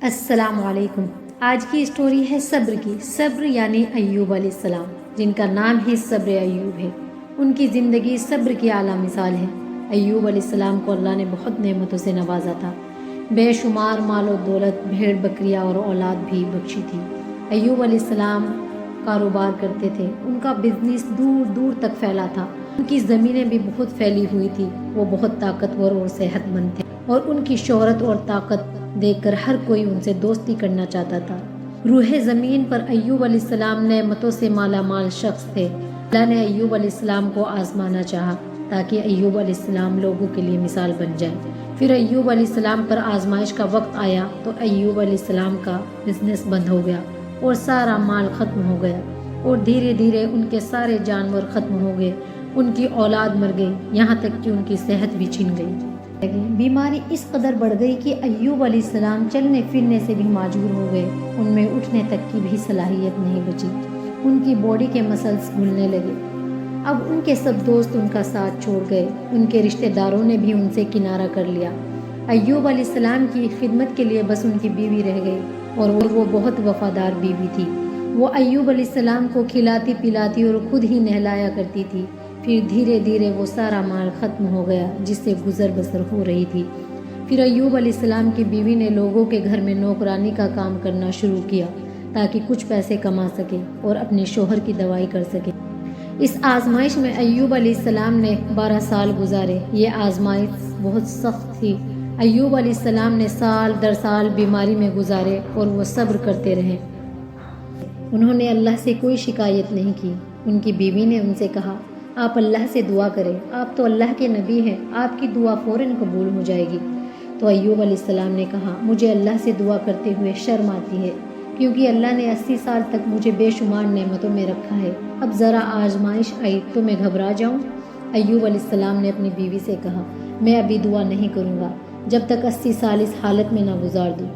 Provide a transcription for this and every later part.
السلام علیکم۔ آج کی اسٹوری ہے صبر کی۔ صبر یعنی ایوب علیہ السلام، جن کا نام ہی صبر ایوب ہے۔ ان کی زندگی صبر کی اعلیٰ مثال ہے۔ ایوب علیہ السلام کو اللہ نے بہت نعمتوں سے نوازا تھا، بے شمار مال و دولت، بھیڑ بکریاں اور اولاد بھی بخشی تھی۔ ایوب علیہ السلام کاروبار کرتے تھے، ان کا بزنس دور دور تک پھیلا تھا، ان کی زمینیں بھی بہت پھیلی ہوئی تھی۔ وہ بہت طاقتور اور صحت مند تھے اور ان کی شہرت اور طاقت دیکھ کر ہر کوئی ان سے دوستی کرنا چاہتا تھا۔ روح زمین پر ایوب علیہ السلام نعمتوں سے مالا مال شخص تھے۔ اللہ نے ایوب علیہ السلام کو آزمانا چاہا تاکہ ایوب علیہ السلام لوگوں کے لیے مثال بن جائے۔ پھر ایوب علیہ السلام پر آزمائش کا وقت آیا تو ایوب علیہ السلام کا بزنس بند ہو گیا اور سارا مال ختم ہو گیا، اور دھیرے دھیرے ان کے سارے جانور ختم ہو گئے، ان کی اولاد مر گئی، یہاں تک کہ ان کی صحت بھی چھن گئی۔ بیماری اس قدر بڑھ گئی کہ ایوب علیہ السلام چلنے پھرنے سے بھی معذور ہو گئے، ان میں اٹھنے تک کی بھی صلاحیت نہیں بچی، ان کی باڈی کے مسلز گھلنے لگے۔ اب ان کے سب دوست ان کا ساتھ چھوڑ گئے، ان کے رشتہ داروں نے بھی ان سے کنارہ کر لیا۔ ایوب علیہ السلام کی خدمت کے لیے بس ان کی بیوی رہ گئی، اور وہ بہت وفادار بیوی تھی۔ وہ ایوب علیہ السلام کو کھلاتی پلاتی اور خود ہی نہلایا کرتی تھی۔ پھر دھیرے دھیرے وہ سارا مال ختم ہو گیا جس سے گزر بسر ہو رہی تھی۔ پھر ایوب علیہ السلام کی بیوی نے لوگوں کے گھر میں نوکرانی کا کام کرنا شروع کیا تاکہ کچھ پیسے کما سکے اور اپنے شوہر کی دوائی کر سکے۔ اس آزمائش میں ایوب علیہ السلام نے 12 سال گزارے۔ یہ آزمائش بہت سخت تھی۔ ایوب علیہ السلام نے سال در سال بیماری میں گزارے اور وہ صبر کرتے رہے۔ انہوں نے اللہ سے کوئی شکایت نہیں کی۔ ان کی بیوی نے ان سے کہا، آپ اللہ سے دعا کریں، آپ تو اللہ کے نبی ہیں، آپ کی دعا فوراً قبول ہو جائے گی۔ تو ایوب علیہ السلام نے کہا، مجھے اللہ سے دعا کرتے ہوئے شرم آتی ہے، کیونکہ اللہ نے 80 سال تک مجھے بے شمار نعمتوں میں رکھا ہے، اب ذرا آزمائش آئی تو میں گھبرا جاؤں۔ ایوب علیہ السلام نے اپنی بیوی سے کہا، میں ابھی دعا نہیں کروں گا جب تک 80 سال اس حالت میں نہ گزار دوں۔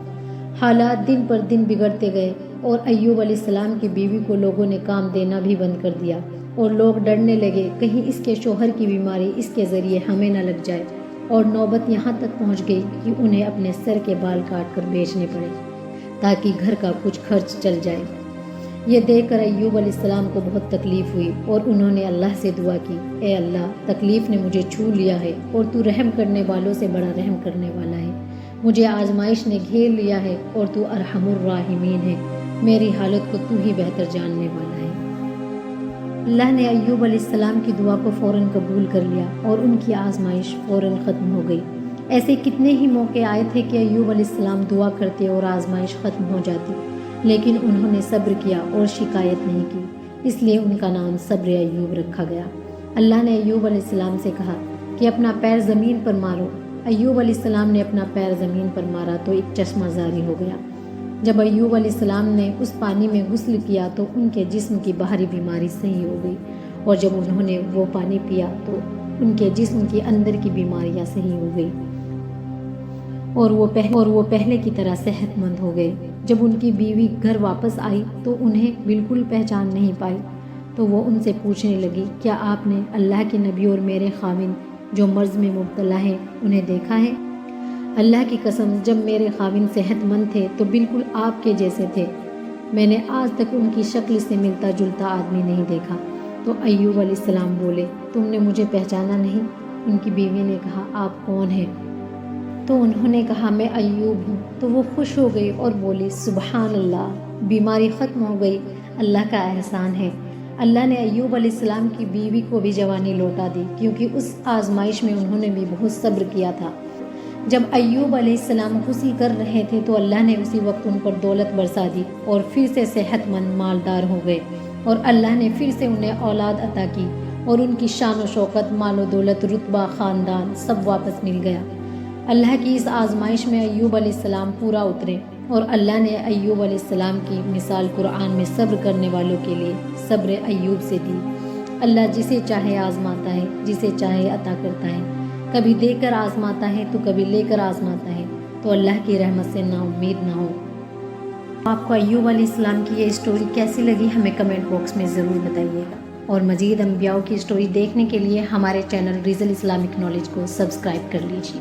حالات دن پر دن بگڑتے گئے اور ایوب علیہ السلام کی بیوی کو لوگوں نے کام دینا بھی بند کر دیا، اور لوگ ڈرنے لگے کہیں اس کے شوہر کی بیماری اس کے ذریعے ہمیں نہ لگ جائے، اور نوبت یہاں تک پہنچ گئی کہ انہیں اپنے سر کے بال کاٹ کر بیچنے پڑے تاکہ گھر کا کچھ خرچ چل جائے۔ یہ دیکھ کر ایوب علیہ السلام کو بہت تکلیف ہوئی اور انہوں نے اللہ سے دعا کی، اے اللہ، تکلیف نے مجھے چھو لیا ہے اور تو رحم کرنے والوں سے بڑا رحم کرنے والا ہے۔ مجھے آزمائش نے گھیر لیا ہے اور تو ارحم الراحمین ہے، میری حالت کو تو ہی بہتر جاننے والا ہے۔ اللہ نے ایوب علیہ السلام کی دعا کو فوراً قبول کر لیا اور ان کی آزمائش فوراً ختم ہو گئی۔ ایسے کتنے ہی موقع آئے تھے کہ ایوب علیہ السلام دعا کرتے اور آزمائش ختم ہو جاتی، لیکن انہوں نے صبر کیا اور شکایت نہیں کی، اس لیے ان کا نام صبر ایوب رکھا گیا۔ اللہ نے ایوب علیہ السلام سے کہا کہ اپنا پیر زمین پر مارو۔ ایوب علیہ السلام نے اپنا پیر زمین پر مارا تو ایک چشمہ جاری ہو گیا۔ جب ایوب علیہ السلام نے اس پانی میں غسل کیا تو ان کے جسم کی باہری بیماری صحیح ہو گئی، اور جب انہوں نے وہ پانی پیا تو ان کے جسم کی اندر کی بیماریاں صحیح ہو گئی، اور وہ پہلے کی طرح صحت مند ہو گئے۔ جب ان کی بیوی گھر واپس آئی تو انہیں بالکل پہچان نہیں پائی، تو وہ ان سے پوچھنے لگی، کیا آپ نے اللہ کے نبی اور میرے خاوند جو مرض میں مبتلا ہیں انہیں دیکھا ہے؟ اللہ کی قسم، جب میرے خاوند صحت مند تھے تو بالکل آپ کے جیسے تھے، میں نے آج تک ان کی شکل سے ملتا جلتا آدمی نہیں دیکھا۔ تو ایوب علیہ السلام بولے، تم نے مجھے پہچانا نہیں؟ ان کی بیوی نے کہا، آپ کون ہیں؟ تو انہوں نے کہا، میں ایوب ہوں۔ تو وہ خوش ہو گئی اور بولی، سبحان اللہ، بیماری ختم ہو گئی، اللہ کا احسان ہے۔ اللہ نے ایوب علیہ السلام کی بیوی کو بھی جوانی لوٹا دی، کیونکہ اس آزمائش میں انہوں نے بھی بہت صبر کیا تھا۔ جب ایوب علیہ السلام غسل کر رہے تھے تو اللہ نے اسی وقت ان پر دولت برسا دی اور پھر سے صحت مند مالدار ہو گئے، اور اللہ نے پھر سے انہیں اولاد عطا کی، اور ان کی شان و شوکت، مال و دولت، رتبہ، خاندان سب واپس مل گیا۔ اللہ کی اس آزمائش میں ایوب علیہ السلام پورا اترے، اور اللہ نے ایوب علیہ السلام کی مثال قرآن میں صبر کرنے والوں کے لیے صبر ایوب سے دی۔ اللہ جسے چاہے آزماتا ہے، جسے چاہے عطا کرتا ہے، کبھی دے کر آزماتا ہے تو کبھی لے کر آزماتا ہے، تو اللہ کی رحمت سے نا امید نہ ہو۔ آپ کو ایوب علیہ السلام کی یہ اسٹوری کیسی لگی ہمیں کمنٹ باکس میں ضرور بتائیے گا، اور مزید انبیاء کی اسٹوری دیکھنے کے لیے ہمارے چینل ریزل اسلامک نالج کو سبسکرائب کر لیجیے۔